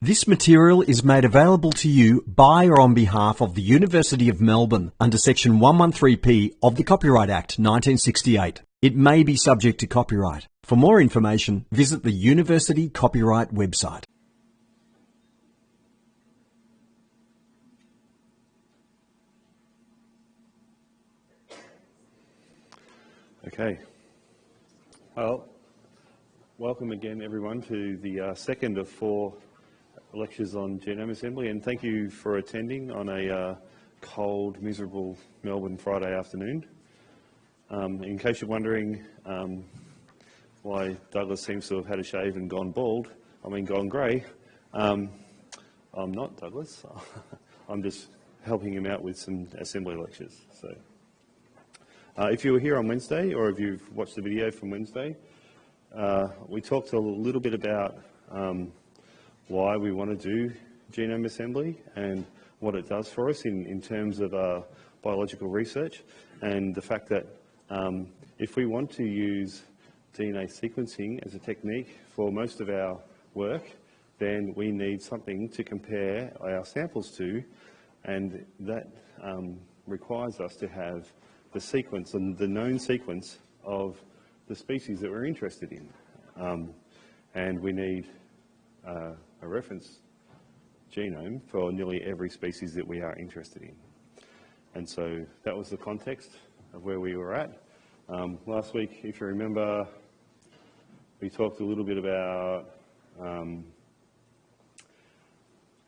This material is made available to you by or on behalf of the University of Melbourne under Section 113P of the Copyright Act 1968. It may be subject to copyright. For more information, visit the University Copyright website. Okay. Well, welcome again everyone to the second of 4 lectures on genome assembly, and thank you for attending on a cold, miserable Melbourne Friday afternoon. In case you're wondering why Douglas seems to have had a shave and gone bald, gone grey, I'm not Douglas. I'm just helping him out with some assembly lectures. So. If you were here on Wednesday, or if you've watched the video from Wednesday, we talked a little bit about why we want to do genome assembly and what it does for us in terms of biological research, and the fact that if we want to use DNA sequencing as a technique for most of our work, then we need something to compare our samples to, and that requires us to have the sequence and the known sequence of the species that we're interested in. And we need a reference genome for nearly every species that we are interested in. And so that was the context of where we were at. Last week, if you remember, we talked a little bit about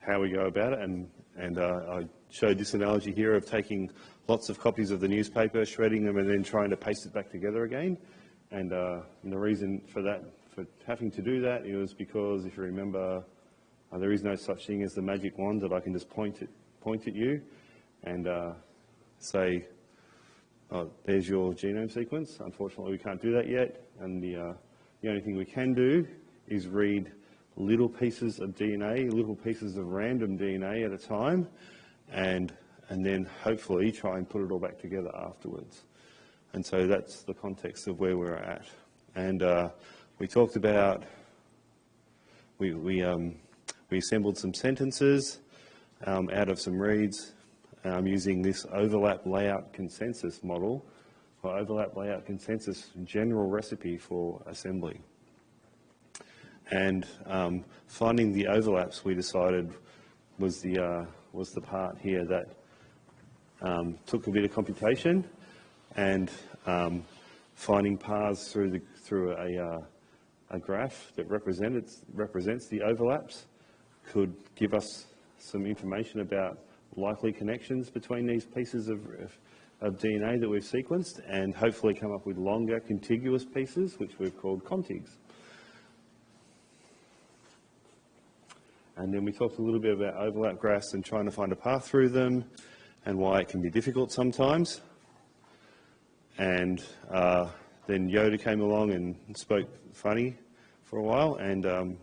how we go about it, and I showed this analogy here of taking lots of copies of the newspaper, shredding them, and then trying to paste it back together again. And the reason for that, for having to do that, was because, if you remember, there is no such thing as the magic wand that I can just point at you and say, oh, there's your genome sequence. Unfortunately, we can't do that yet. And the only thing we can do is read little pieces of DNA, little pieces of random DNA at a time, and then hopefully try and put it all back together afterwards. And so that's the context of where we're at. And we talked about, we assembled some sentences out of some reads using this overlap layout consensus model, or overlap layout consensus general recipe for assembly. And finding the overlaps, we decided, was the part here that took a bit of computation, and finding paths through a graph that represents the overlaps could give us some information about likely connections between these pieces of DNA that we've sequenced, and hopefully come up with longer contiguous pieces, which we've called contigs. And then we talked a little bit about overlap graphs and trying to find a path through them, and why it can be difficult sometimes. And then Yoda came along and spoke funny for a while, and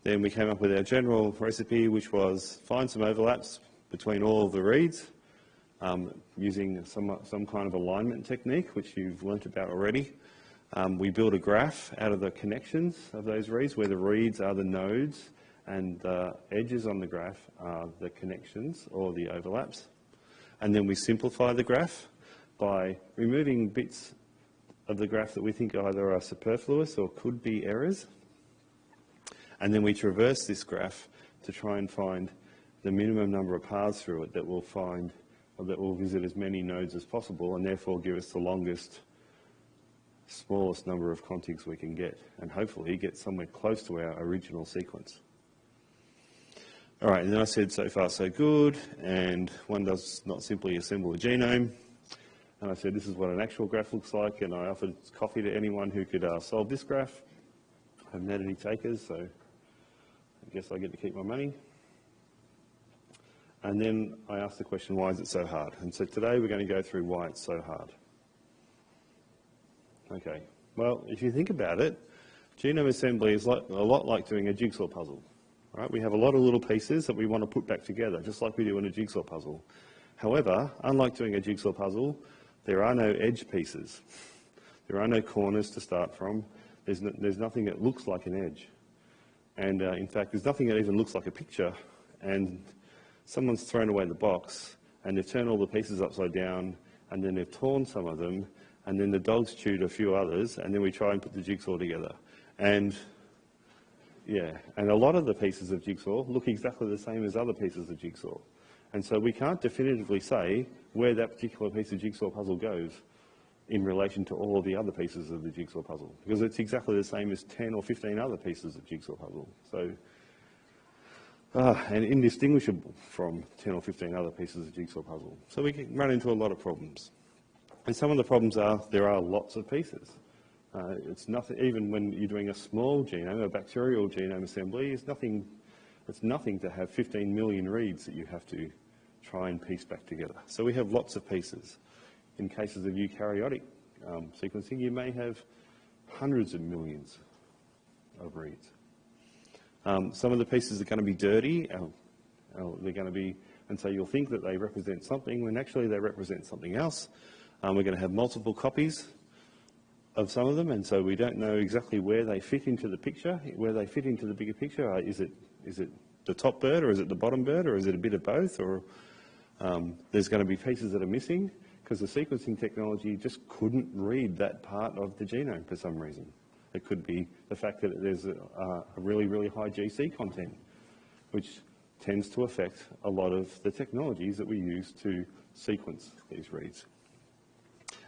then we came up with our general recipe, which was find some overlaps between all of the reads using some kind of alignment technique, which you've learnt about already. We build a graph out of the connections of those reads, where the reads are the nodes and the edges on the graph are the connections or the overlaps. And then we simplify the graph by removing bits of the graph that we think either are superfluous or could be errors. And then we traverse this graph to try and find the minimum number of paths through it that will find, or that will visit as many nodes as possible, and therefore give us the longest, smallest number of contigs we can get, and hopefully get somewhere close to our original sequence. All right, and then I said so far so good, and one does not simply assemble a genome. And I said this is what an actual graph looks like, and I offered coffee to anyone who could solve this graph. I haven't had any takers, so I guess I get to keep my money. And then I asked the question, why is it so hard? And so today we're going to go through why it's so hard. Okay, well, if you think about it, genome assembly is a lot like doing a jigsaw puzzle. Right? We have a lot of little pieces that we want to put back together, just like we do in a jigsaw puzzle. However, unlike doing a jigsaw puzzle, there are no edge pieces. There are no corners to start from. There's nothing that looks like an edge. And in fact, there's nothing that even looks like a picture, and someone's thrown away the box, and they've turned all the pieces upside down, and then they've torn some of them, and then the dogs chewed a few others, and then we try and put the jigsaw together. And yeah, and a lot of the pieces of jigsaw look exactly the same as other pieces of jigsaw. And so we can't definitively say where that particular piece of jigsaw puzzle goes in relation to all of the other pieces of the jigsaw puzzle, because it's exactly the same as 10 or 15 other pieces of jigsaw puzzle. So, and indistinguishable from 10 or 15 other pieces of jigsaw puzzle. So we can run into a lot of problems. And some of the problems are there are lots of pieces. It's nothing, even when you're doing a small genome, a bacterial genome assembly, it's nothing to have 15 million reads that you have to try and piece back together. So we have lots of pieces. In cases of eukaryotic sequencing, you may have hundreds of millions of reads. Some of the pieces are going to be dirty. They're going to be, and so you'll think that they represent something when actually they represent something else. We're going to have multiple copies of some of them, and so we don't know exactly where they fit into the picture, where they fit into the bigger picture. Is it the top bird, or is it the bottom bird, or is it a bit of both? Or there's going to be pieces that are missing because the sequencing technology just couldn't read that part of the genome for some reason. It could be the fact that there's a really, really high GC content, which tends to affect a lot of the technologies that we use to sequence these reads.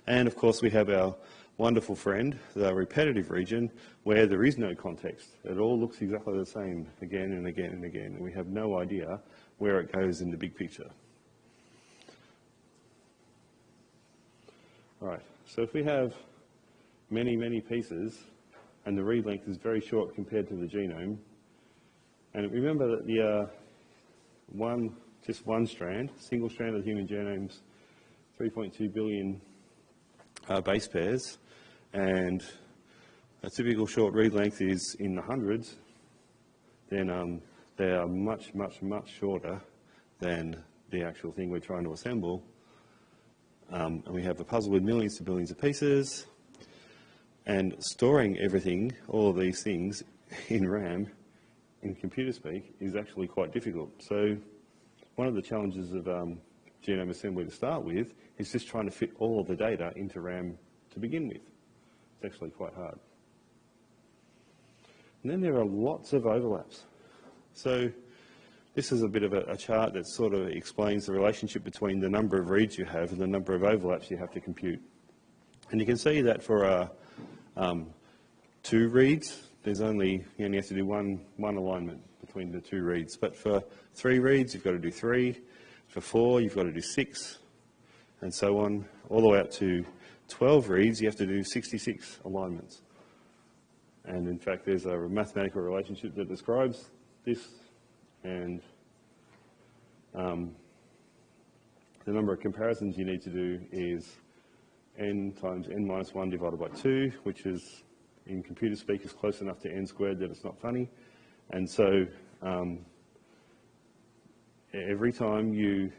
And of course, we have our wonderful friend, the repetitive region, where there is no context. It all looks exactly the same again and again and again, and we have no idea where it goes in the big picture. All right, so if we have many, many pieces, and the read length is very short compared to the genome, and remember that the just one strand, single strand of the human genome's 3.2 billion base pairs, and a typical short read length is in the hundreds, then they are much, much, much shorter than the actual thing we're trying to assemble. And we have a puzzle with millions to billions of pieces, and storing everything, all of these things, in RAM, in computer speak, is actually quite difficult. So one of the challenges of genome assembly to start with is just trying to fit all of the data into RAM to begin with. It's actually quite hard. And then there are lots of overlaps. So this is a bit of a chart that sort of explains the relationship between the number of reads you have and the number of overlaps you have to compute. And you can see that for 2 reads, you only have to do one alignment between the 2 reads. But for 3 reads, you've got to do 3. For 4, you've got to do 6, and so on, all the way up to 12 reads, you have to do 66 alignments. And in fact, there's a mathematical relationship that describes this, and the number of comparisons you need to do is n times n minus 1 divided by 2, which is, in computer speak, is close enough to n squared that it's not funny. And so every time you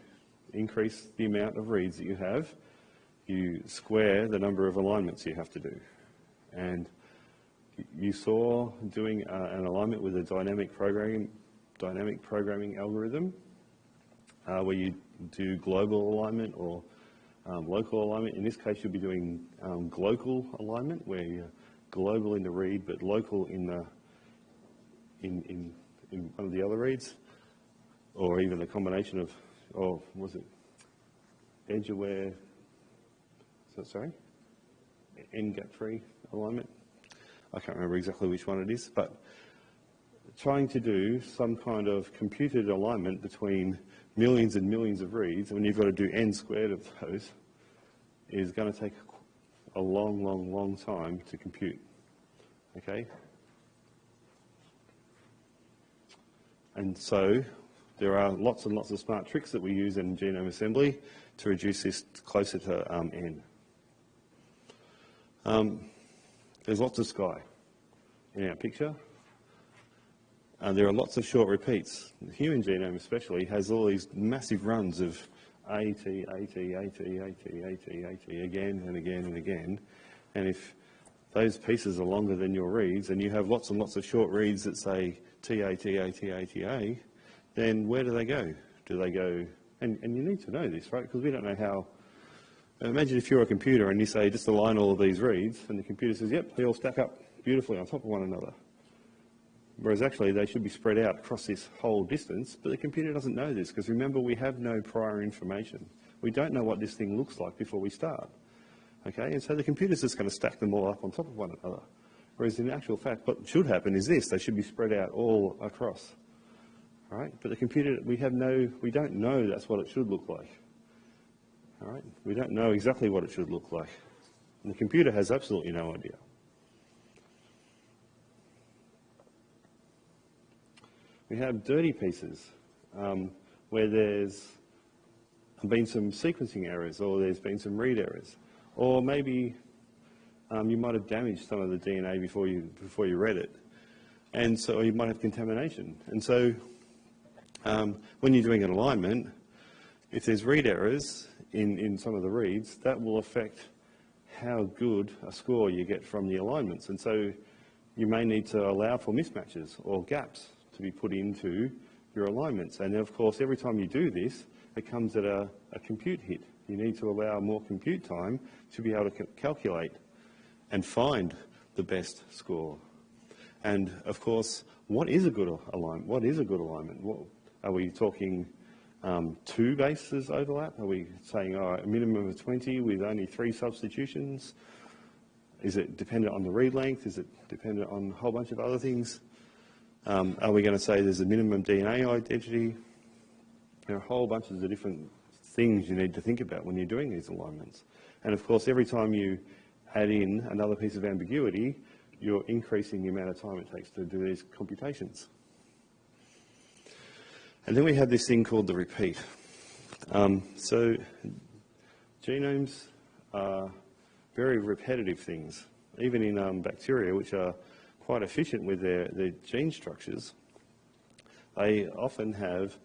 increase the amount of reads that you have, you square the number of alignments you have to do. And you saw doing an alignment with a dynamic programming algorithm where you do global alignment or local alignment. In this case, you'll be doing glocal alignment, where you're global in the read but local in one of the other reads, or even a combination of, was it edge-aware, n-gap-free alignment? I can't remember exactly which one it is, but trying to do some kind of computed alignment between millions and millions of reads, when you've got to do n squared of those, is going to take a long, long, long time to compute, okay? And so there are lots and lots of smart tricks that we use in genome assembly to reduce this closer to n. There's lots of sky in our picture. There are lots of short repeats. The human genome especially has all these massive runs of AT, AT, AT, AT, AT, AT, again and again and again. And if those pieces are longer than your reads, and you have lots and lots of short reads that say TA, TA, TA, TA, then where do they go? Do they go, and you need to know this, right? Because we don't know how. Imagine if you're a computer and you say, just align all of these reads, and the computer says, yep, they all stack up beautifully on top of one another. Whereas actually they should be spread out across this whole distance, but the computer doesn't know this, because remember, we have no prior information. We don't know what this thing looks like before we start. Okay, and so the computer's just going to stack them all up on top of one another. Whereas in actual fact, what should happen is this: they should be spread out all across. All right, but the computer, we don't know that's what it should look like. All right, we don't know exactly what it should look like. And the computer has absolutely no idea. We have dirty pieces where there's been some sequencing errors, or there's been some read errors, or maybe you might have damaged some of the DNA before you read it, and so you might have contamination. And so when you're doing an alignment, if there's read errors in some of the reads, that will affect how good a score you get from the alignments. And so you may need to allow for mismatches or gaps to be put into your alignments. And of course, every time you do this, it comes at a compute hit. You need to allow more compute time to be able to calculate and find the best score. And of course, what is a good alignment? What is a good alignment? Are we talking 2 bases overlap? Are we saying a minimum of 20 with only 3 substitutions? Is it dependent on the read length? Is it dependent on a whole bunch of other things? Are we going to say there's a minimum DNA identity? There are a whole bunch of different things you need to think about when you're doing these alignments. And of course, every time you add in another piece of ambiguity, you're increasing the amount of time it takes to do these computations. And then we have this thing called the repeat. So genomes are very repetitive things. Even in bacteria, which are quite efficient with their gene structures, they often have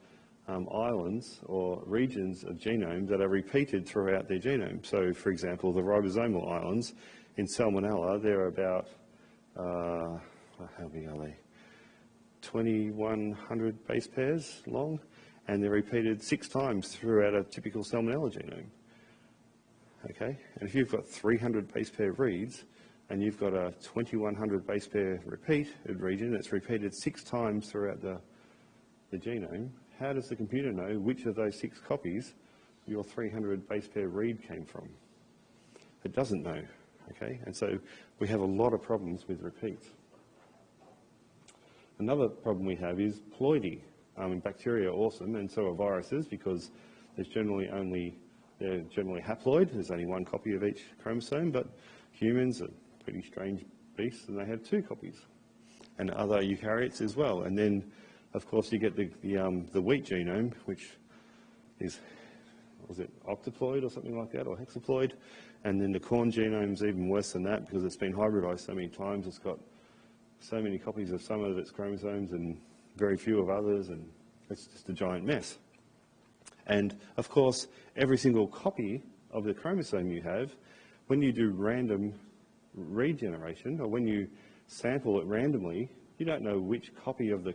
islands or regions of genome that are repeated throughout their genome. So, for example, the ribosomal islands in Salmonella, they're about, how big are they? 2,100 base pairs long, and they're repeated 6 times throughout a typical Salmonella genome. Okay, and if you've got 300 base pair reads, and you've got a 2,100 base pair repeated region that's repeated 6 times throughout the genome, how does the computer know which of those 6 copies your 300 base pair read came from? It doesn't know, okay? And so we have a lot of problems with repeats. Another problem we have is ploidy. Bacteria are awesome, and so are viruses, because they're generally haploid. There's only 1 copy of each chromosome, but humans are pretty strange beasts, and they have 2 copies, and other eukaryotes as well. And then, of course, you get the wheat genome, which is, was it octoploid or something like that, or hexaploid? And then the corn genome's even worse than that, because it's been hybridized so many times. It's got so many copies of some of its chromosomes and very few of others, and it's just a giant mess. And of course, every single copy of the chromosome you have, when you do random read generation, or when you sample it randomly, you don't know which copy of the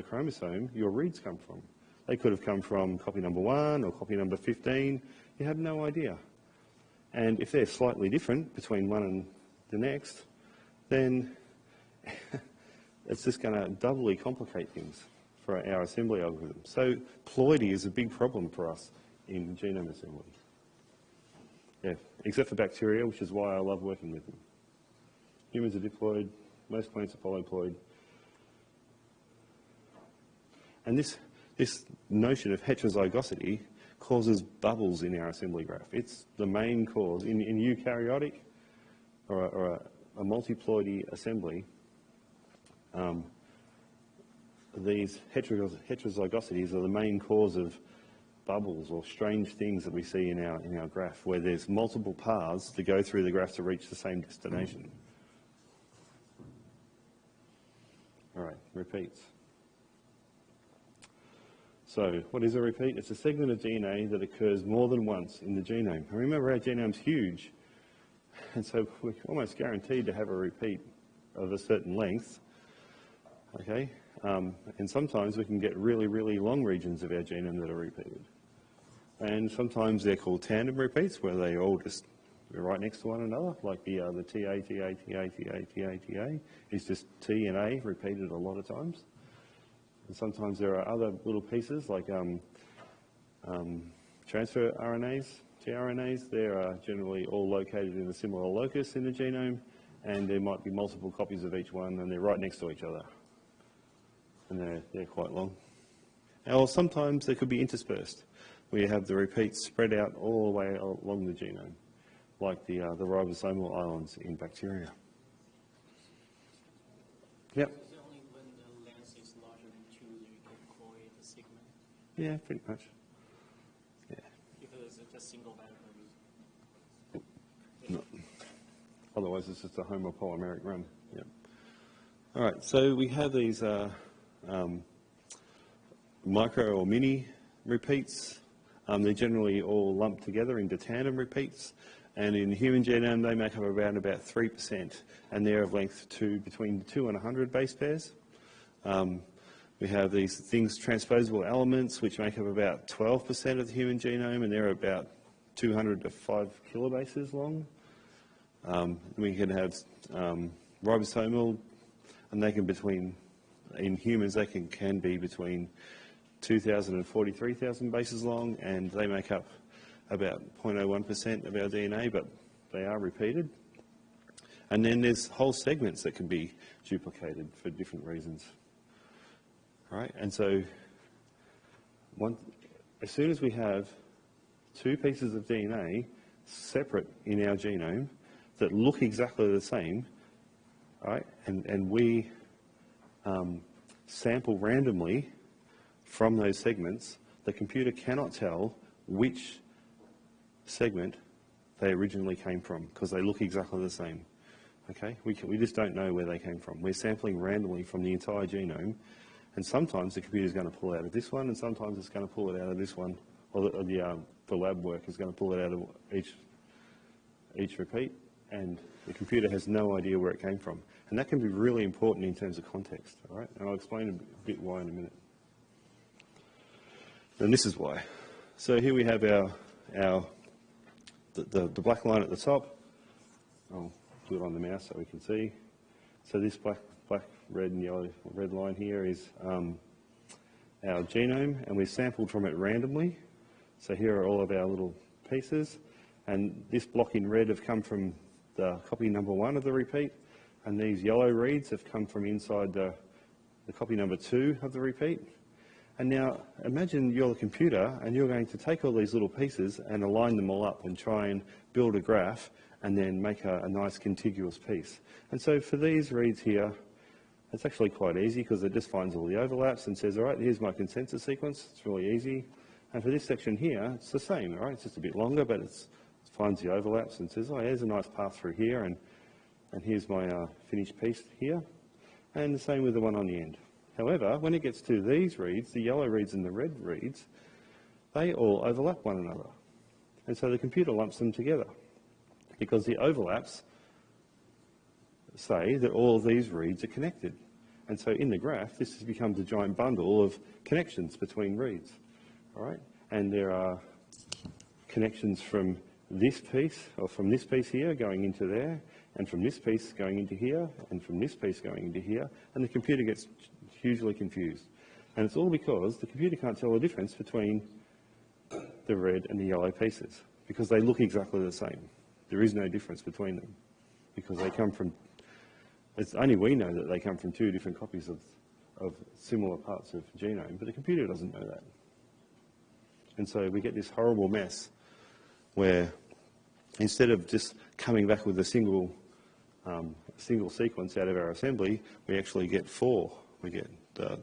chromosome your reads come from. They could have come from copy number 1 or copy number 15. You have no idea. And if they're slightly different between one and the next, then it's just going to doubly complicate things for our assembly algorithm. So ploidy is a big problem for us in genome assembly. Yeah, except for bacteria, which is why I love working with them. Humans are diploid, most plants are polyploid. And this notion of heterozygosity causes bubbles in our assembly graph. It's the main cause. In eukaryotic or a multiploidy assembly, these heterozygosities are the main cause of bubbles or strange things that we see in our graph, where there's multiple paths to go through the graph to reach the same destination. All right, repeats. So what is a repeat? It's a segment of DNA that occurs more than once in the genome. And remember, our genome's huge. And so we're almost guaranteed to have a repeat of a certain length, okay? And sometimes we can get really, really long regions of our genome that are repeated. And sometimes they're called tandem repeats, where they all just are right next to one another, like the TA, TA, TA, TA, TA, TA is just T and A repeated a lot of times. And sometimes there are other little pieces like transfer RNAs, tRNAs. They're generally all located in a similar locus in the genome, and there might be multiple copies of each one, and they're right next to each other. And they're quite long. Or sometimes they could be interspersed, where you have the repeats spread out all the way along the genome, like the ribosomal islands in bacteria. Yep. Is it only when the length is larger than 2 that you can call it a segment? Yeah, pretty much. Yeah. If it's just single vector. No. Otherwise, it's just a homopolymeric run. Yep. All right, so we have these micro or mini repeats. They're generally all lumped together into tandem repeats, and in the human genome they make up around about 3%, and they're of length between 2 and 100 base pairs. We have these things, transposable elements, which make up about 12% of the human genome, and they're about 200 to 5 kilobases long. We can have ribosomal, and they can in humans they can be between 2,000 and 43,000 bases long, and they make up about 0.01% of our DNA, but they are repeated. And then there's whole segments that can be duplicated for different reasons. All right, and so as soon as we have 2 pieces of DNA separate in our genome that look exactly the same, right, and we sample randomly from those segments, the computer cannot tell which segment they originally came from because they look exactly the same. Okay, we just don't know where they came from. We're sampling randomly from the entire genome, and sometimes the computer is going to pull out of this one, and sometimes it's going to pull it out of this one, or the lab work is going to pull it out of each repeat, and the computer has no idea where it came from. And that can be really important in terms of context, all right? And I'll explain a bit why in a minute. And this is why. So here we have the black line at the top. I'll do it on the mouse so we can see. So this black, red and yellow, red line here is our genome, and we've sampled from it randomly. So here are all of our little pieces, and this block in red have come from the copy number 1 of the repeat, and these yellow reads have come from inside the copy number 2 of the repeat. And now imagine you're the computer and you're going to take all these little pieces and align them all up and try and build a graph and then make a nice contiguous piece. And so for these reads here, it's actually quite easy because it just finds all the overlaps and says, all right, here's my consensus sequence. It's really easy. And for this section here, it's the same, all right? It's just a bit longer, but it finds the overlaps and says, oh, here's a nice path through here, and here's my finished piece here. And the same with the one on the end. However, when it gets to these reads, the yellow reads and the red reads, they all overlap one another. And so the computer lumps them together because the overlaps say that all of these reads are connected. And so in the graph, this becomes a giant bundle of connections between reads. All right? And there are connections from this piece, or from this piece here going into there, and from this piece going into here, and from this piece going into here, and the computer gets hugely confused. And it's all because the computer can't tell the difference between the red and the yellow pieces, because they look exactly the same. There is no difference between them, because they come from, it's only we know that they come from 2 different copies of similar parts of genome, but the computer doesn't know that. And so we get this horrible mess where instead of just coming back with a single sequence out of our assembly, we actually get 4. We get the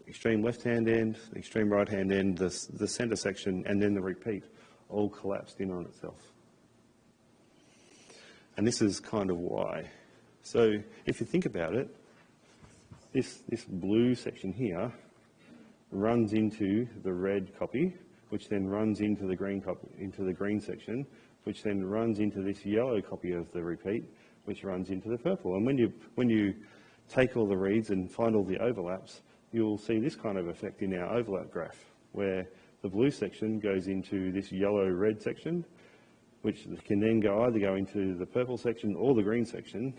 extreme left-hand end, the extreme right-hand end, the center section, and then the repeat, all collapsed in on itself. And this is kind of why. So if you think about it, this blue section here runs into the red copy, which then runs into the green copy, into the green section, which then runs into this yellow copy of the repeat, which runs into the purple. And when you take all the reads and find all the overlaps, you'll see this kind of effect in our overlap graph, where the blue section goes into this yellow-red section, which can then either go into the purple section or the green section,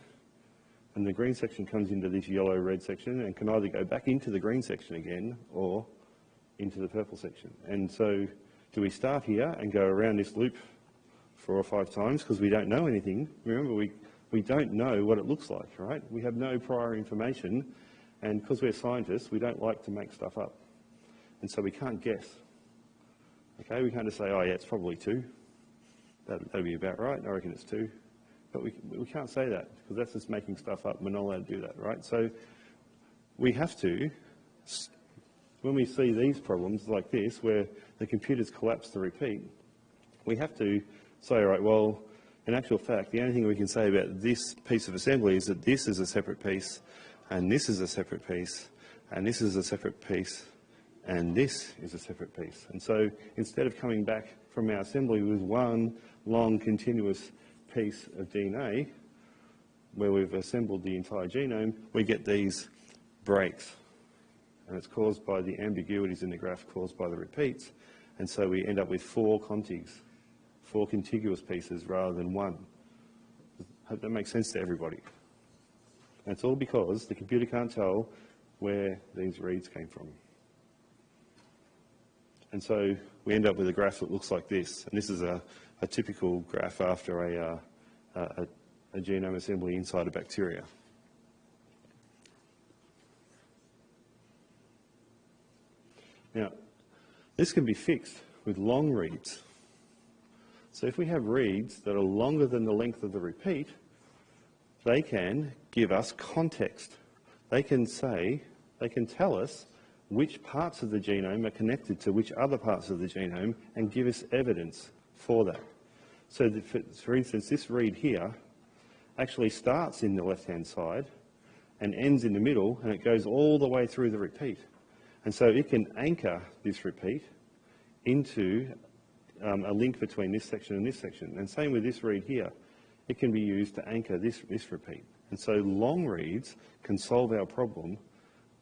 and the green section comes into this yellow-red section and can either go back into the green section again or into the purple section. And so do we start here and go around this loop 4 or 5 times because we don't know anything? Remember, we don't know what it looks like, right? We have no prior information, and because we're scientists, we don't like to make stuff up. And so we can't guess. Okay, we can't just say, oh yeah, it's probably 2. That'd be about right. I reckon it's 2. But we can't say that because that's just making stuff up. We're not allowed to do that, right? So we have to, when we see these problems like this, where the computers collapse the repeat, we have to say, all right, well, in actual fact, the only thing we can say about this piece of assembly is that this is a separate piece, and this is a separate piece, and this is a separate piece, and this is a separate piece. And so instead of coming back from our assembly with one long continuous piece of DNA, where we've assembled the entire genome, we get these breaks. And it's caused by the ambiguities in the graph caused by the repeats. And so we end up with 4 contigs, 4 contiguous pieces rather than 1. I hope that makes sense to everybody. And it's all because the computer can't tell where these reads came from. And so we end up with a graph that looks like this. And this is a typical graph after a genome assembly inside a bacteria. Now, this can be fixed with long reads. So if we have reads that are longer than the length of the repeat, they can give us context. They can tell us which parts of the genome are connected to which other parts of the genome and give us evidence for that. So that for instance, this read here actually starts in the left-hand side and ends in the middle, and it goes all the way through the repeat. And so it can anchor this repeat into a link between this section and this section. And same with this read here. It can be used to anchor this repeat. And so long reads can solve our problem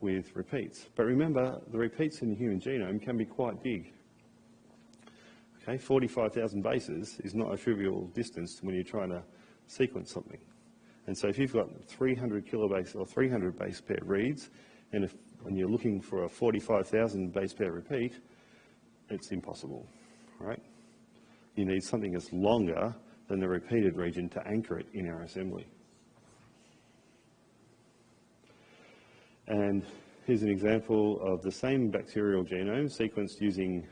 with repeats. But remember, the repeats in the human genome can be quite big. Okay, 45,000 bases is not a trivial distance when you're trying to sequence something. And so if you've got 300 kilobase or 300 base pair reads, and when you're looking for a 45,000 base pair repeat, it's impossible, right? You need something that's longer than the repeated region to anchor it in our assembly. And here's an example of the same bacterial genome sequenced using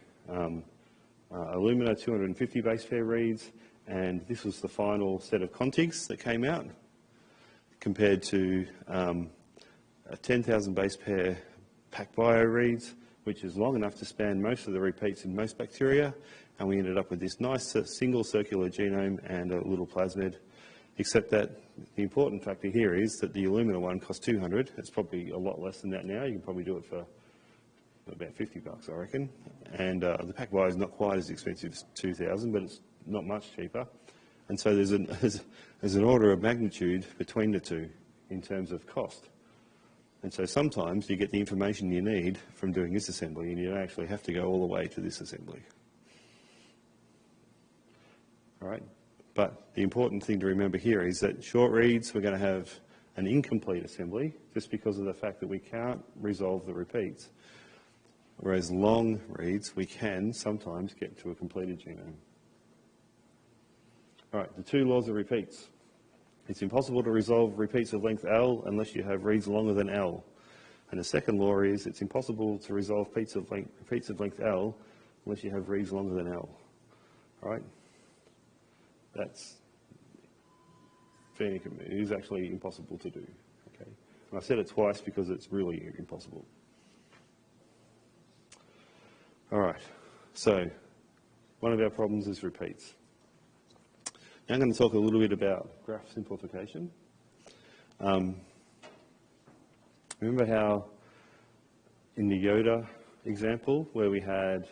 Illumina 250 base pair reads, and this was the final set of contigs that came out compared to 10,000 base pair PacBio reads, which is long enough to span most of the repeats in most bacteria, and we ended up with this nice single circular genome and a little plasmid, except that the important factor here is that the Illumina one cost 200. It's probably a lot less than that now. You can probably do it for about 50 bucks, I reckon. And the PacBio is not quite as expensive as 2,000, but it's not much cheaper. And so there's an order of magnitude between the two in terms of cost. And so sometimes you get the information you need from doing this assembly, and you don't actually have to go all the way to this assembly. All right? But the important thing to remember here is that short reads, we're going to have an incomplete assembly just because of the fact that we can't resolve the repeats. Whereas long reads, we can sometimes get to a completed genome. All right, the 2 laws of repeats. It's impossible to resolve repeats of length L unless you have reads longer than L. And the second law is it's impossible to resolve repeats of length L unless you have reads longer than L. All right? That's it is actually impossible to do. Okay? And I said it twice because it's really impossible. All right, so one of our problems is repeats. Now I'm going to talk a little bit about graph simplification. Remember how in the Yoda example where we had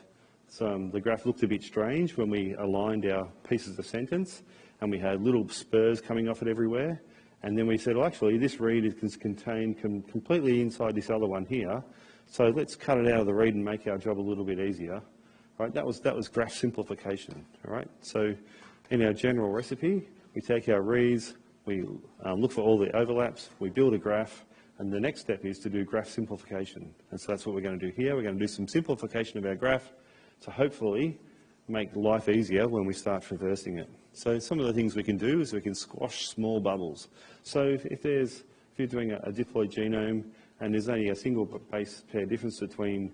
the graph looked a bit strange when we aligned our pieces of sentence and we had little spurs coming off it everywhere. And then we said, well, actually, this read is contained completely inside this other one here. So let's cut it out of the read and make our job a little bit easier. Right? That was graph simplification. All right? So in our general recipe, we take our reads, we look for all the overlaps, we build a graph, and the next step is to do graph simplification. And so that's what we're going to do here. We're going to do some simplification of our graph to hopefully make life easier when we start traversing it. So some of the things we can do is we can squash small bubbles. So if you're doing a diploid genome and there's only a single base pair difference between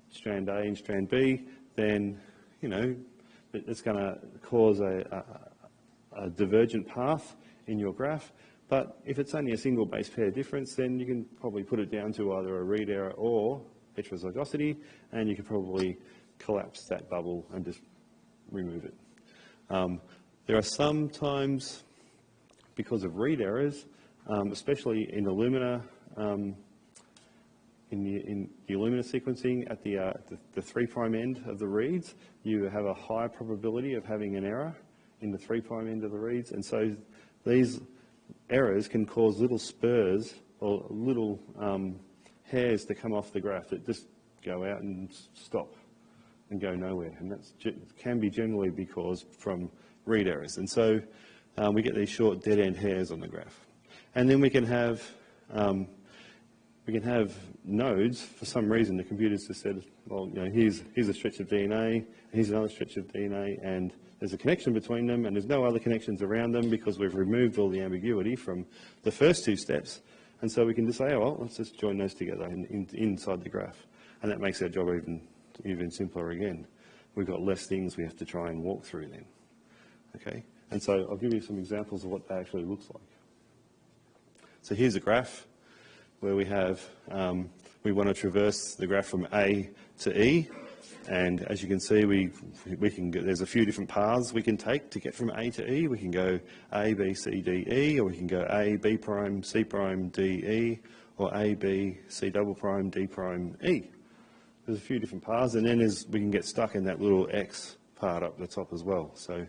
strand A and strand B, then, you know, it's going to cause a divergent path in your graph. But if it's only a single base pair difference, then you can probably put it down to either a read error or heterozygosity, and you can probably collapse that bubble and just remove it. There are some times, because of read errors, especially in Illumina, in the Illumina sequencing at the 3' end of the reads, you have a higher probability of having an error in the 3' end of the reads, and so these errors can cause little spurs or little hairs to come off the graph that just go out and stop and go nowhere, and that can be generally because from read errors. And so we get these short dead-end hairs on the graph. And then we can have nodes. For some reason, the computer's just said, well, you know, here's a stretch of DNA, here's another stretch of DNA, and there's a connection between them, and there's no other connections around them because we've removed all the ambiguity from the first two steps. And so we can just say, oh, well, let's just join those together inside the graph. And that makes our job even simpler again. We've got less things we have to try and walk through then. Okay? And so I'll give you some examples of what that actually looks like. So here's a graph where we have, we want to traverse the graph from A to E. And as you can see, there's a few different paths we can take to get from A to E. We can go A, B, C, D, E, or we can go A, B prime, C prime, D, E, or A, B, C double prime, D prime, E. There's a few different paths, and then we can get stuck in that little X part up the top as well. So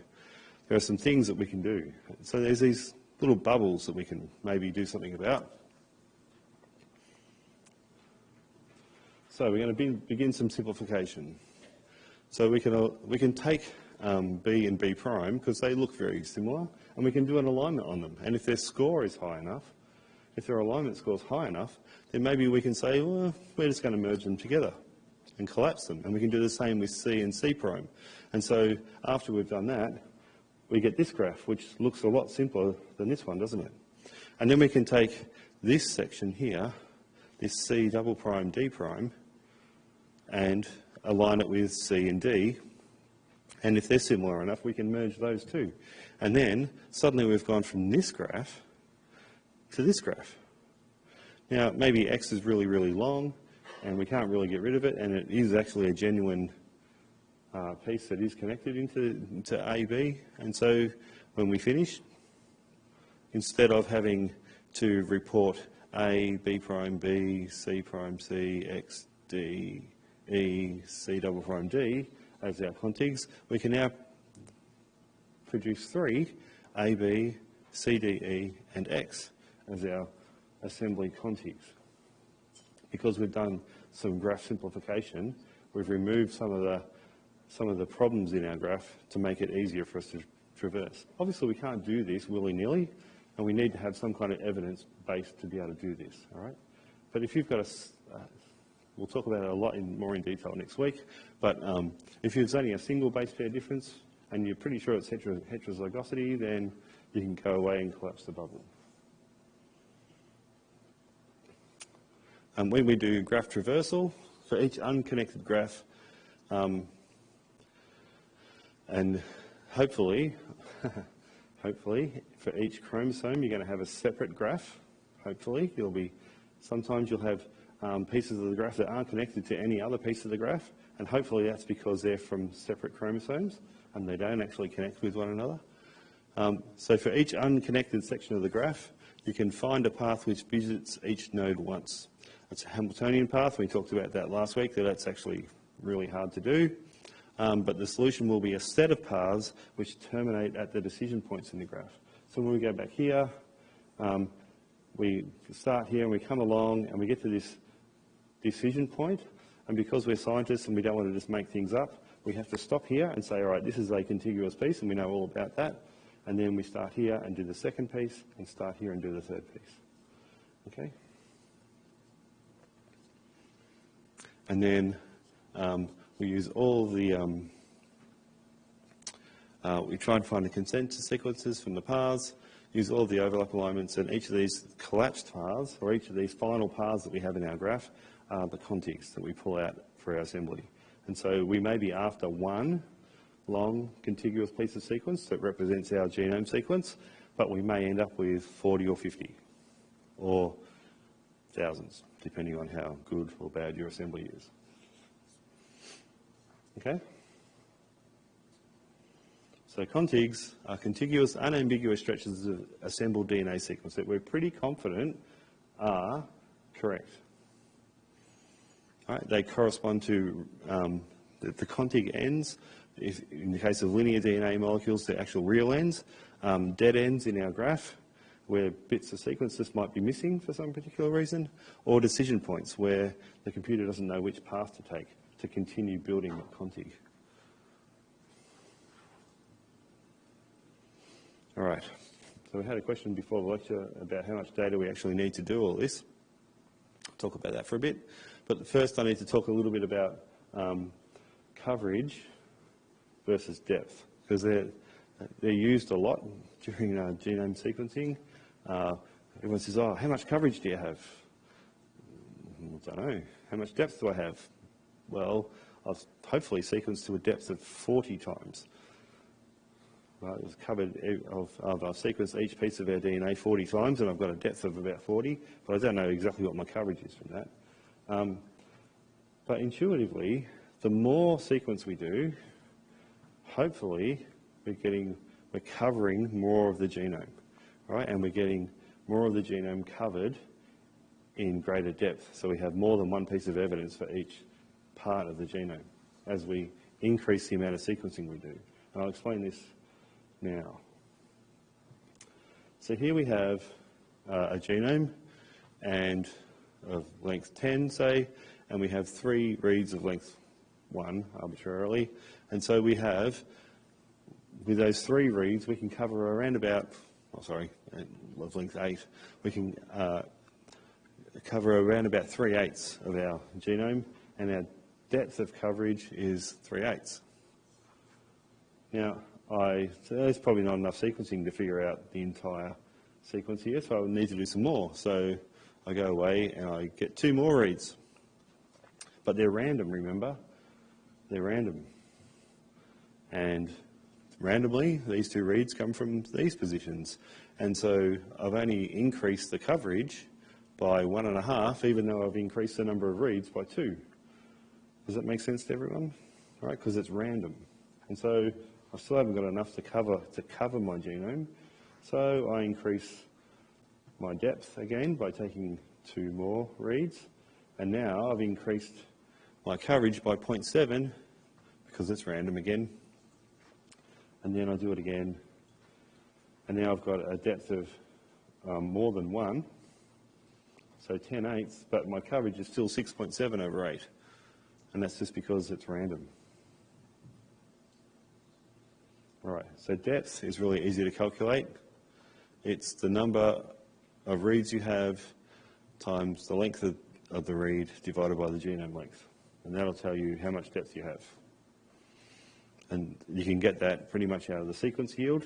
there are some things that we can do. So there's these little bubbles that we can maybe do something about. So we're going to begin some simplification. So we can take B and B prime, because they look very similar, and we can do an alignment on them. And if their score is high enough, if their alignment score is high enough, then maybe we can say, well, we're just going to merge them together and collapse them. And we can do the same with C and C prime. And so after we've done that, we get this graph, which looks a lot simpler than this one, doesn't it? And then we can take this section here, this C double prime D prime, and align it with C and D. And if they're similar enough, we can merge those two. And then suddenly we've gone from this graph to this graph. Now, maybe X is really, really long, and we can't really get rid of it, and it is actually a genuine piece that is connected into AB. And so when we finish, instead of having to report A, B prime B, C prime C, X, D, E, C double prime D as our contigs, we can now produce 3, A, B, C, D, E, and X as our assembly contigs. Because we've done some graph simplification, we've removed some of the problems in our graph to make it easier for us to traverse. Obviously, we can't do this willy-nilly, and we need to have some kind of evidence base to be able to do this, all right? But if you've got we'll talk about it a lot more in detail next week, but if there's only a single base pair difference and you're pretty sure it's heterozygosity, then you can go away and collapse the bubble. And when we do graph traversal, for each unconnected graph, and hopefully, for each chromosome, you're going to have a separate graph. Hopefully, sometimes you'll have pieces of the graph that aren't connected to any other piece of the graph, and hopefully that's because they're from separate chromosomes and they don't actually connect with one another. So for each unconnected section of the graph, you can find a path which visits each node once. It's a Hamiltonian path. We talked about that last week, that's actually really hard to do. But the solution will be a set of paths which terminate at the decision points in the graph. So when we go back here, we start here and we come along and we get to this decision point, and because we're scientists and we don't want to just make things up, we have to stop here and say, all right, this is a contiguous piece and we know all about that, and then we start here and do the second piece and start here and do the third piece. Okay? And then we use all the, we try and find the consensus sequences from the paths, use all the overlap alignments, and each of these collapsed paths, or each of these final paths that we have in our graph, are the contigs that we pull out for our assembly. And so we may be after one long contiguous piece of sequence that represents our genome sequence, but we may end up with 40 or 50, or thousands, depending on how good or bad your assembly is. Okay? So contigs are contiguous, unambiguous stretches of assembled DNA sequence that we're pretty confident are correct. All right, they correspond to the contig ends. If, in the case of linear DNA molecules, the actual real ends, dead ends in our graph, where bits of sequence just might be missing for some particular reason, or decision points where the computer doesn't know which path to take to continue building that contig. All right, so we had a question before the lecture about how much data we actually need to do all this. I'll talk about that for a bit. But first I need to talk a little bit about coverage versus depth, because they're used a lot during genome sequencing. Everyone says, oh, how much coverage do you have? I don't know. How much depth do I have? Well, I've hopefully sequenced to a depth of 40 times. Right, it's covered, I've sequenced each piece of our DNA 40 times, and I've got a depth of about 40, but I don't know exactly what my coverage is from that. But intuitively, the more sequence we do, hopefully we're covering more of the genome, right? And we're getting more of the genome covered in greater depth. So we have more than one piece of evidence for each part of the genome as we increase the amount of sequencing we do. And I'll explain this now. So here we have a genome and of length 10, say, and we have 3 reads of length 1 arbitrarily. And so we have, with those 3 reads, we can cover around about, of length 8, we can cover around about 3/8 of our genome, and our depth of coverage is 3/8. Now, there's probably not enough sequencing to figure out the entire sequence here, so I would need to do some more. So I go away and I get 2 more reads. But they're random, remember? They're random. And randomly, these 2 reads come from these positions. And so I've only increased the coverage by 1.5, even though I've increased the number of reads by 2. Does that make sense to everyone? All right, because it's random. And so I still haven't got enough to cover my genome. So I increase my depth again by taking 2 more reads. And now I've increased my coverage by 0.7 because it's random again. And then I do it again. And now I've got a depth of more than 1, so 10/8, but my coverage is still 6.7 over 8. And that's just because it's random. All right, so depth is really easy to calculate. It's the number of reads you have times the length of the read divided by the genome length. And that'll tell you how much depth you have. And you can get that pretty much out of the sequence yield.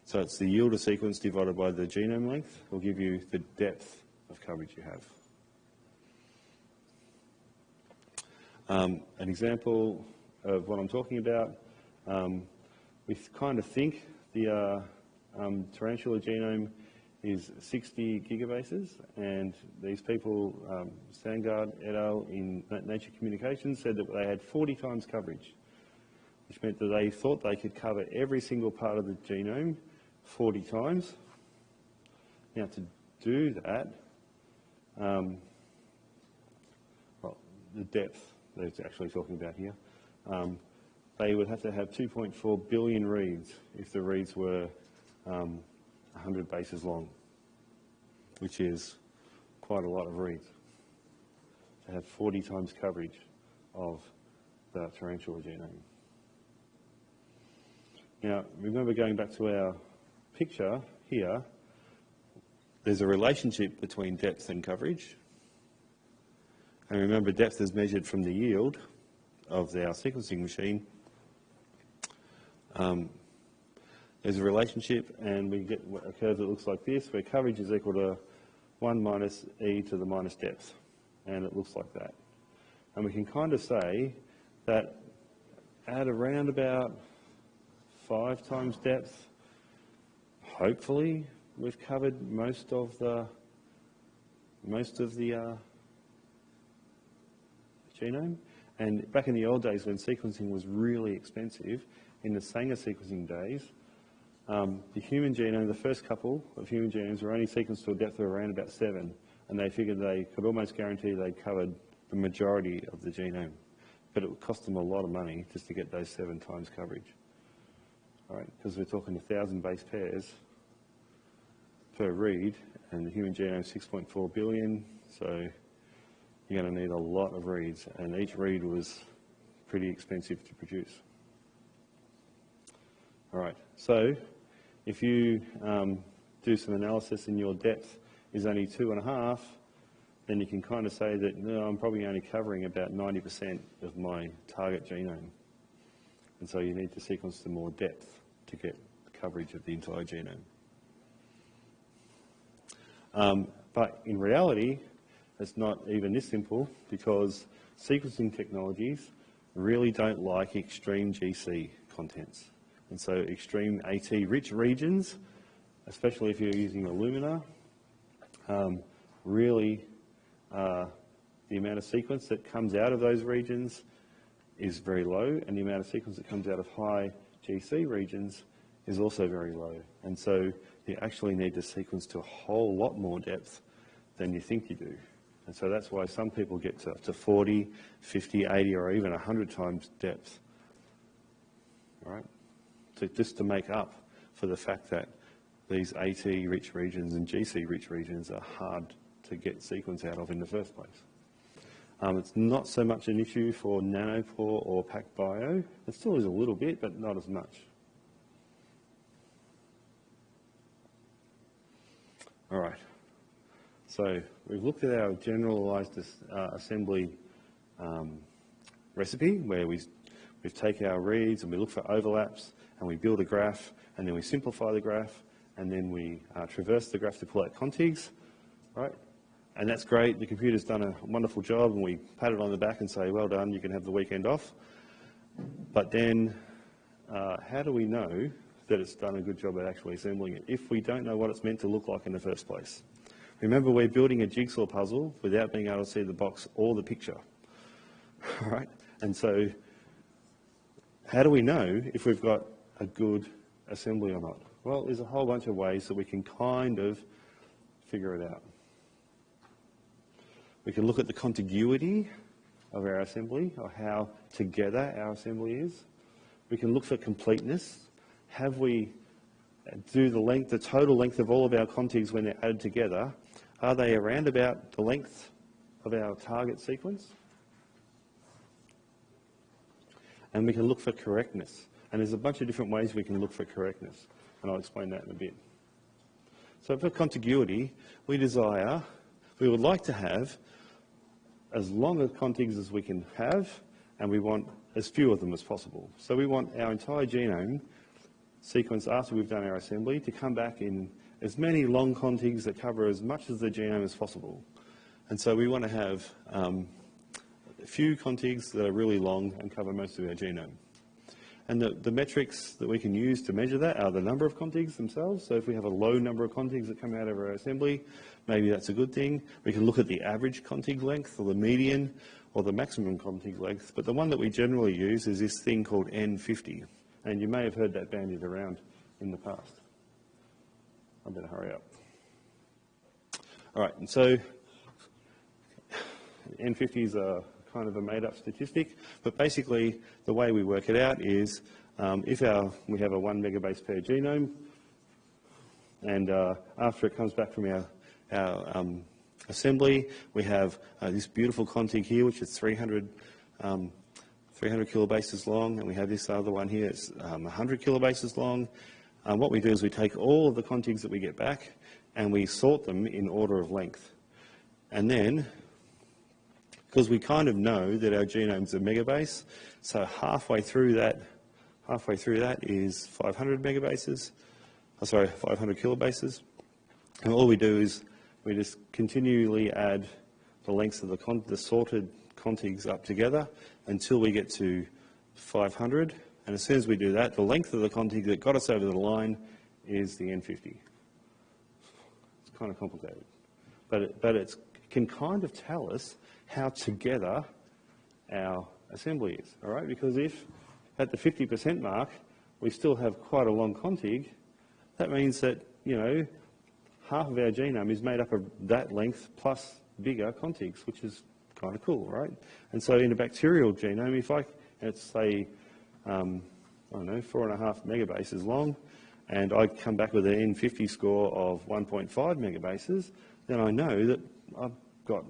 So it's the yield of sequence divided by the genome length will give you the depth of coverage you have. An example of what I'm talking about, we kind of think the tarantula genome is 60 gigabases, and these people, Sangard et al. In Nature Communications, said that they had 40 times coverage, which meant that they thought they could cover every single part of the genome 40 times. Now, to do that, well, the depth that it's actually talking about here, they would have to have 2.4 billion reads if the reads were 100 bases long, which is quite a lot of reads, to have 40 times coverage of the tarantula genome. Now, remember, going back to our picture here, there's a relationship between depth and coverage. And remember, depth is measured from the yield of our sequencing machine. There's a relationship, and we get a curve that looks like this, where coverage is equal to 1 minus e to the minus depth, and it looks like that. And we can kind of say that at around about 5 times depth, hopefully we've covered most of the genome. And back in the old days when sequencing was really expensive, in the Sanger sequencing days, the human genome, the first couple of human genomes were only sequenced to a depth of around about 7, and they figured they could almost guarantee they covered the majority of the genome. But it would cost them a lot of money just to get those 7 times coverage. All right, because we're talking 1,000 base pairs per read, and the human genome is 6.4 billion, so you're going to need a lot of reads, and each read was pretty expensive to produce. All right, so if you do some analysis and your depth is only 2.5, then you can kind of say that, no, I'm probably only covering about 90% of my target genome. And so you need to sequence to more depth to get coverage of the entire genome. But in reality, it's not even this simple, because sequencing technologies really don't like extreme GC contents. And so extreme AT-rich regions, especially if you're using Illumina, really the amount of sequence that comes out of those regions is very low, and the amount of sequence that comes out of high GC regions is also very low. And so you actually need to sequence to a whole lot more depth than you think you do. And so that's why some people get to up to 40, 50, 80, or even 100 times depth, all right? Just to make up for the fact that these AT-rich regions and GC-rich regions are hard to get sequence out of in the first place. It's not so much an issue for nanopore or PacBio. It still is a little bit, but not as much. All right. So we've looked at our generalized assembly recipe, where we take our reads and we look for overlaps, and we build a graph, and then we simplify the graph, and then we traverse the graph to pull out contigs, right? And that's great. The computer's done a wonderful job, and we pat it on the back and say, well done, you can have the weekend off. But then how do we know that it's done a good job at actually assembling it if we don't know what it's meant to look like in the first place? Remember, we're building a jigsaw puzzle without being able to see the box or the picture, right? And so how do we know if we've got a good assembly or not? Well, there's a whole bunch of ways that we can kind of figure it out. We can look at the contiguity of our assembly, or how together our assembly is. We can look for completeness. Have we do the total length of all of our contigs when they're added together? Are they around about the length of our target sequence? And we can look for correctness. And there's a bunch of different ways we can look for correctness, and I'll explain that in a bit. So for contiguity, we would like to have as long as contigs as we can have, and we want as few of them as possible. So we want our entire genome sequence after we've done our assembly to come back in as many long contigs that cover as much of the genome as possible. And so we want to have a few contigs that are really long and cover most of our genome. And the metrics that we can use to measure that are the number of contigs themselves. So if we have a low number of contigs that come out of our assembly, maybe that's a good thing. We can look at the average contig length, or the median, or the maximum contig length. But the one that we generally use is this thing called N50. And you may have heard that bandied around in the past. I better hurry up. All right, and so N50 is a kind of a made-up statistic, but basically the way we work it out is if we have a 1 megabase pair genome, and after it comes back from our assembly, we have this beautiful config here, which is 300 kilobases long, and we have this other one here, it's 100 kilobases long. What we do is we take all of the contigs that we get back and we sort them in order of length. And then, because we kind of know that our genome's a megabase, so halfway through that is 500 megabases, 500 kilobases. And all we do is we just continually add the lengths of the sorted contigs up together until we get to 500. And as soon as we do that, the length of the contig that got us over the line is the N50. It's kind of complicated, but it can kind of tell us how together our assembly is, all right? Because if at the 50% mark we still have quite a long config, that means that, you know, half of our genome is made up of that length plus bigger contigs, which is kind of cool, right? And so in a bacterial genome, if let's say, I don't know, 4.5 megabases long, and I come back with an N50 score of 1.5 megabases, then I know that I've got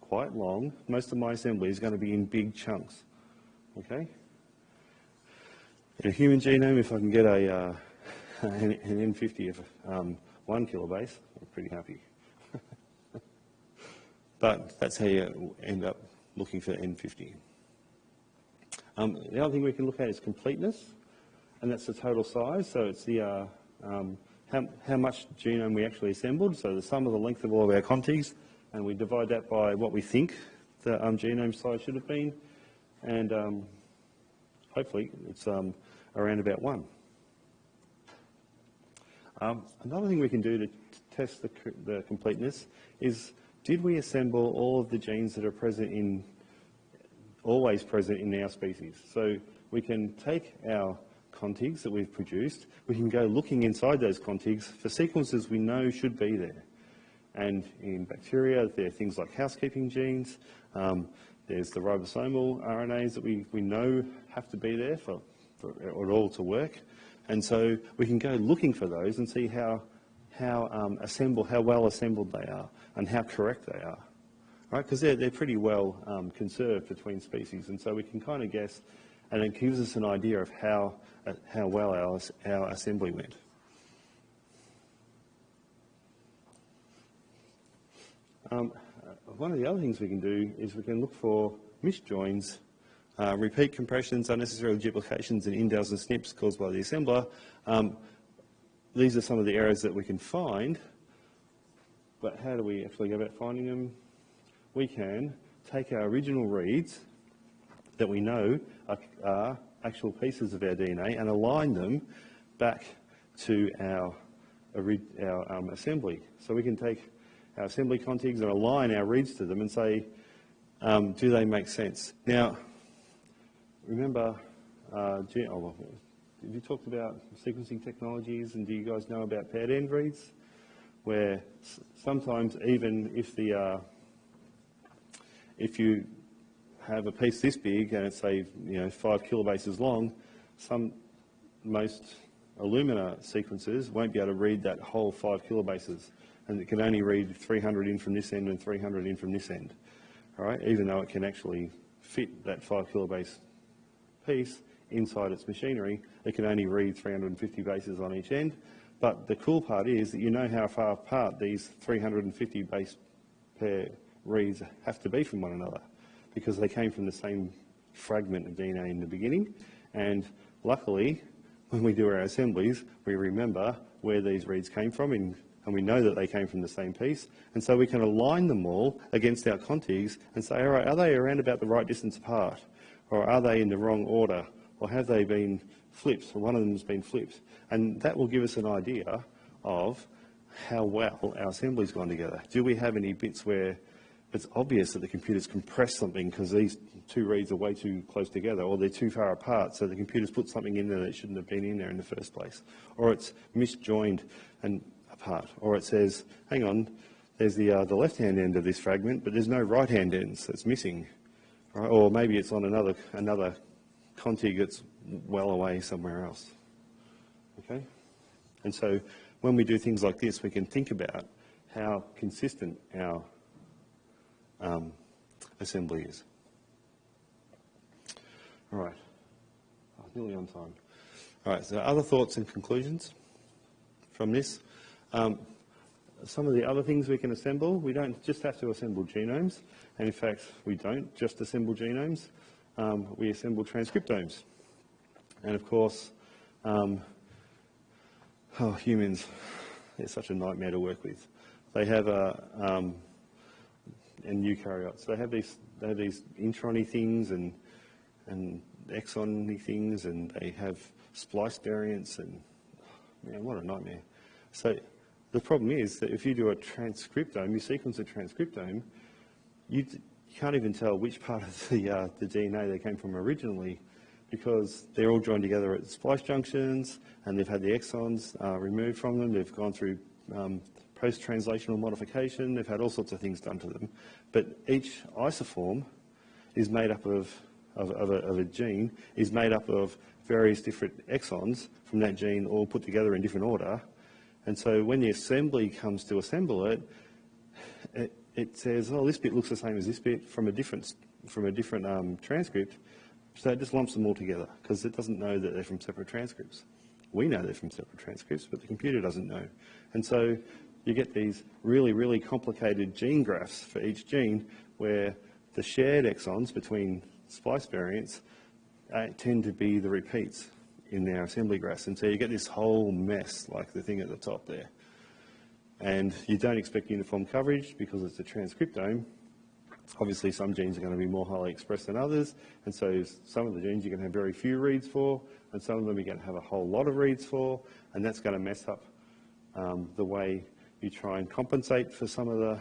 quite long. Most of my assembly is going to be in big chunks, okay? In a human genome, if I can get an N50 of 1 kilobase, I'm pretty happy. But that's how you end up looking for N50. The other thing we can look at is completeness, and that's the total size. So it's the how much genome we actually assembled, so the sum of the length of all of our contigs, and we divide that by what we think the genome size should have been, and hopefully it's around about 1. Another thing we can do to test the completeness is, did we assemble all of the genes that are always present in our species? So we can take our contigs that we've produced, we can go looking inside those contigs for sequences we know should be there. And in bacteria, there are things like housekeeping genes, there's the ribosomal RNAs that we know have to be there for it all to work. And so we can go looking for those and see how well assembled they are and how correct they are, right? Because they're pretty well conserved between species, and so we can kind of guess, and it gives us an idea of how well our assembly went. One of the other things we can do is we can look for misjoins, repeat compressions, unnecessary duplications, and indels and SNPs caused by the assembler. These are some of the errors that we can find, but how do we actually go about finding them? We can take our original reads that we know are actual pieces of our DNA and align them back to our assembly. So we can take our assembly contigs and align our reads to them and say, do they make sense? Now, remember, have you talked about sequencing technologies, and do you guys know about paired end reads? Where sometimes even if you have a piece this big and it's, say, 5 kilobases long, most Illumina sequences won't be able to read that whole 5 kilobases, and it can only read 300 in from this end and 300 in from this end, all right? Even though it can actually fit that 5 kilobase piece inside its machinery, it can only read 350 bases on each end. But the cool part is that you know how far apart these 350 base pair reads have to be from one another, because they came from the same fragment of DNA in the beginning. And luckily, when we do our assemblies, we remember where these reads came from, and we know that they came from the same piece. And so we can align them all against our contigs and say, all right, are they around about the right distance apart? Or are they in the wrong order? Or have they been flipped, or one of them has been flipped? And that will give us an idea of how well our assembly's gone together. Do we have any bits where it's obvious that the computer's compressed something because these two reads are way too close together, or they're too far apart, so the computer's put something in there that shouldn't have been in there in the first place? Or it's misjoined and apart, or it says, hang on, there's the left-hand end of this fragment, but there's no right-hand ends that's missing, right? Or maybe it's on another contig that's well away somewhere else. Okay, and so when we do things like this, we can think about how consistent our assembly is. All right, nearly on time. All right, so other thoughts and conclusions from this. Some of the other things we can assemble, we don't just have to assemble genomes, and in fact, we don't just assemble genomes, we assemble transcriptomes. And of course, humans, they're such a nightmare to work with. They have and eukaryotes, they have these introny things and exony things, and they have splice variants, and man, what a nightmare. So the problem is that if you do a transcriptome, you sequence a transcriptome, you can't even tell which part of the DNA they came from originally, because they're all joined together at splice junctions, and they've had the exons removed from them. They've gone through post-translational modification. They've had all sorts of things done to them. But each isoform is made up of a gene, is made up of various different exons from that gene, all put together in different order. And so when the assembly comes to assemble it, it says, oh, this bit looks the same as this bit from a different transcript. So it just lumps them all together because it doesn't know that they're from separate transcripts. We know they're from separate transcripts, but the computer doesn't know. And so you get these really, really complicated gene graphs for each gene where the shared exons between splice variants tend to be the repeats in their assembly graphs. And so you get this whole mess like the thing at the top there. And you don't expect uniform coverage because it's a transcriptome. Obviously, some genes are going to be more highly expressed than others, and so some of the genes you're going to have very few reads for, and some of them you're going to have a whole lot of reads for, and that's going to mess up the way you try and compensate for some of the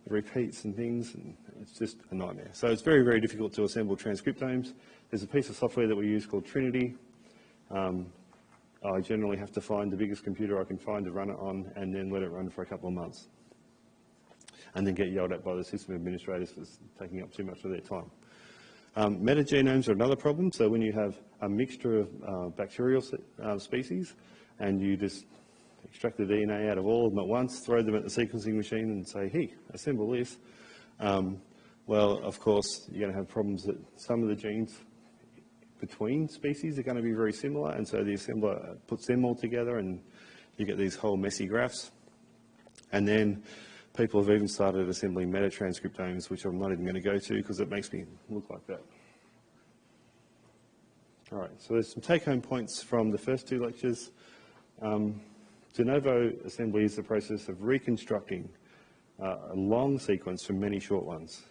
repeats and things, and it's just a nightmare. So it's very, very difficult to assemble transcriptomes. There's a piece of software that we use called Trinity. I generally have to find the biggest computer I can find to run it on, and then let it run for a couple of months, and then get yelled at by the system administrators for taking up too much of their time. Metagenomes are another problem. So when you have a mixture of bacterial species and you just extract the DNA out of all of them at once, throw them at the sequencing machine and say, hey, assemble this, well, of course, you're going to have problems that some of the genes between species are going to be very similar, and so the assembler puts them all together and you get these whole messy graphs. And then people have even started assembling metatranscriptomes, which I'm not even going to go to because it makes me look like that. All right, so there's some take-home points from the first two lectures. De novo assembly is the process of reconstructing a long sequence from many short ones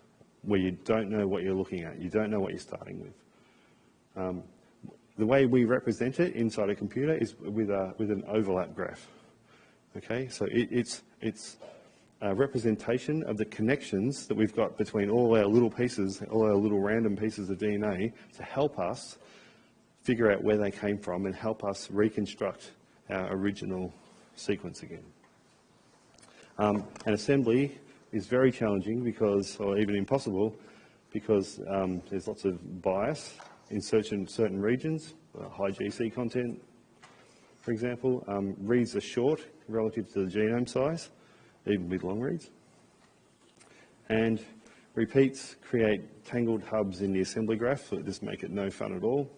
where you don't know what you're looking at, you don't know what you're starting with. The way we represent it inside a computer is with an overlap graph. Okay, so it's a representation of the connections that we've got between all our little pieces, all our little random pieces of DNA to help us figure out where they came from and help us reconstruct our original sequence again. And assembly is very challenging because, or even impossible, because there's lots of bias in certain regions, high GC content, for example. Reads are short relative to the genome size, even with long reads. And repeats create tangled hubs in the assembly graph that just make it no fun at all.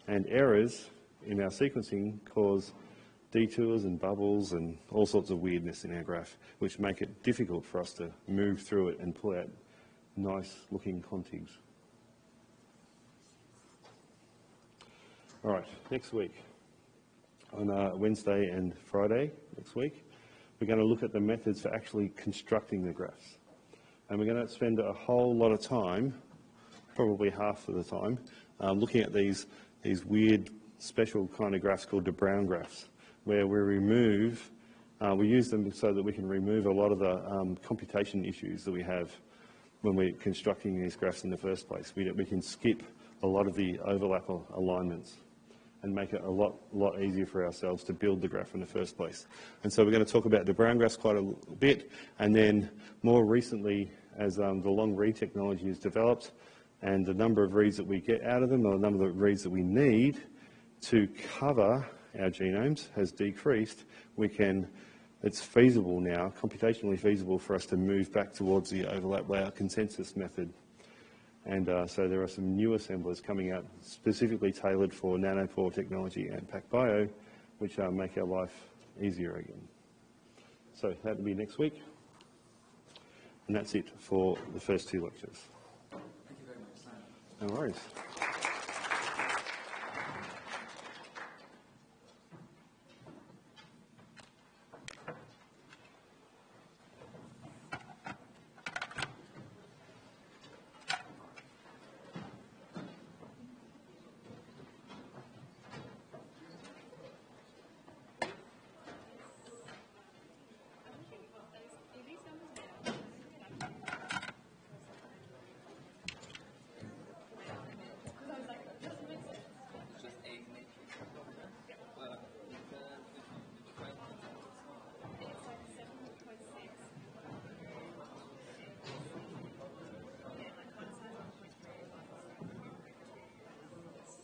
And errors in our sequencing cause detours and bubbles and all sorts of weirdness in our graph, which make it difficult for us to move through it and pull out nice looking contigs. All right, next week, on Wednesday and Friday next week, we're going to look at the methods for actually constructing the graphs. And we're going to spend a whole lot of time, probably half of the time, looking at these weird special kind of graphs called de Bruijn graphs, where we use them so that we can remove a lot of the computation issues that we have when we're constructing these graphs in the first place. We can skip a lot of the overlap alignments. and make it a lot easier for ourselves to build the graph in the first place. And so we're going to talk about the brown graphs quite a bit, and then more recently, as the long read technology is developed and the number of reads that we get out of them, or the number of reads that we need to cover our genomes has decreased, it's feasible now, computationally feasible for us to move back towards the overlap layout consensus method. And so there are some new assemblers coming out specifically tailored for nanopore technology and PacBio, which make our life easier again. So that'll be next week. And that's it for the first 2 lectures. Thank you very much, Simon. No worries.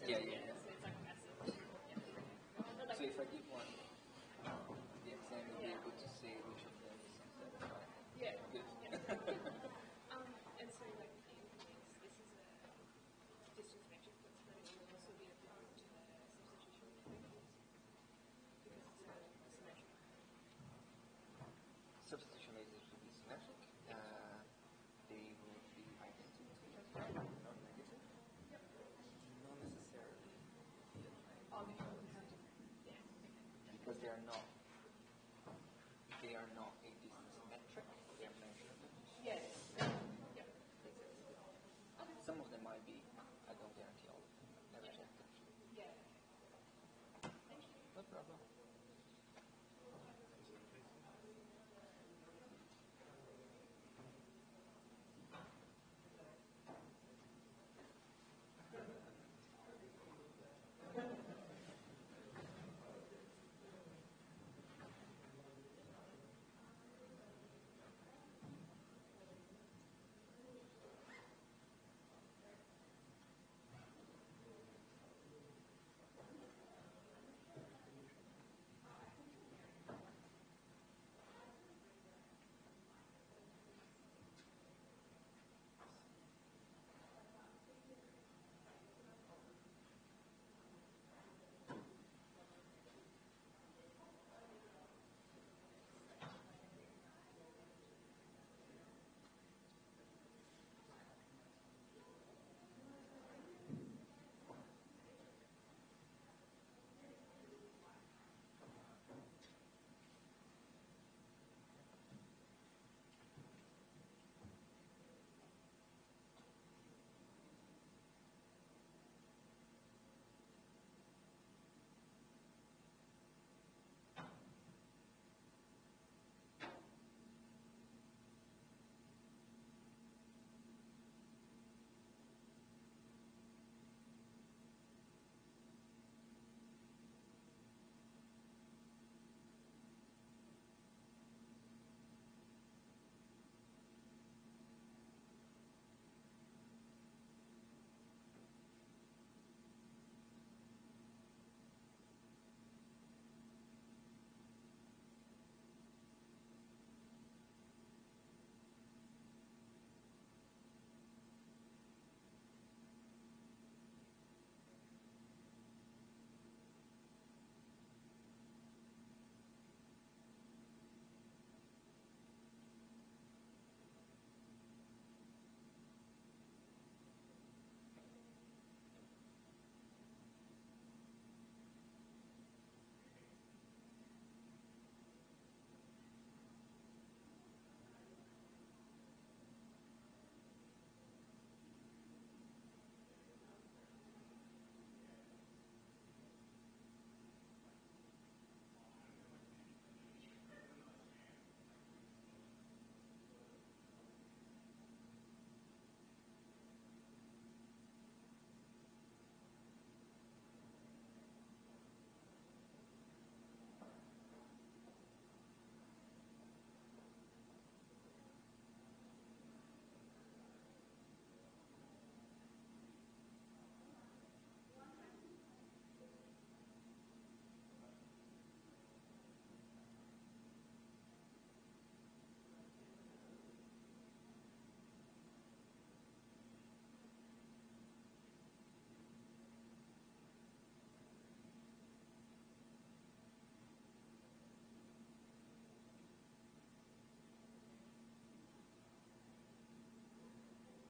Yeah. So if I give one, the exam will be able to say which of them is exactly right. Yeah. Good. And so like this is a distance metric, but it will also be applied to the substitution metrics because it's a symmetric. Substitution lasers will be symmetric. They will be identical to each other, not negative. Yep. Not necessarily. Oh, they don't have to. Yeah. Because they are not a distance metric, they are measurable. Yes. Yep. Some of them might be, I don't guarantee all of them. Never check them. Yeah. No problem.